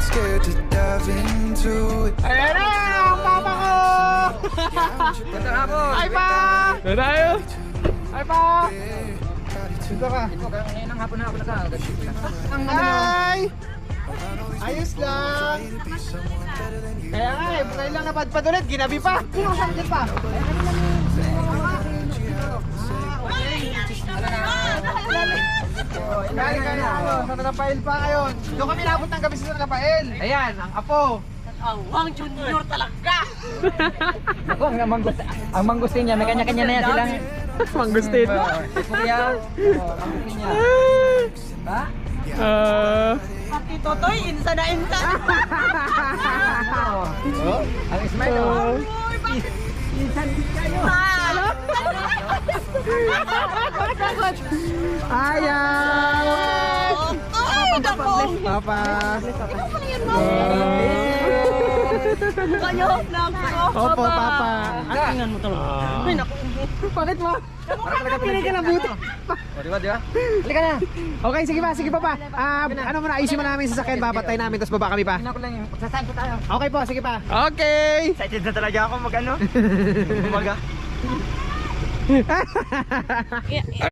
scared to dive into it. Ayan na! Ang papa ko! Gandang hapon. Ay pa! Doon tayo. Ay pa! Dito ka. Ito, ngayon ang hapon na ako nakagat. Ang ay! Ayos lang! Kaya nga eh, ngayon lang napadpad ulit, ginabi pa! Sino kasakit pa? Kaya ka na ano, sa Rafael pa ngayon. Doon kami nabot ng gabi sa Rafael. Ayan, ang apo. Ang junior talaga. Ako, ang mangustin niya, may kanya-kanya na yan silang. Mangustin. Kuya, mangustin niya. Ha? Pati Totoy, insa na insa. Oh, ang smile oh. Uy, bakit? Insan kayo. Ano? Ayaw! Ay, dako. Papa. Kayo, nako. Opo, Papa. Tingnan mo talaga. Ay, naku. Bakit mo? Para talaga Kinakalabuti. O, di ba? Halika na. Okay, sige pa, Papa. Ano muna, ayusin mo namin sa sasakyan, papatay namin, tapos baba kami pa. Tingnan ko lang yung sasaan ko tayo. Okay po, sige pa. Okay. Excited na talaga ako mag-ano. Umaga.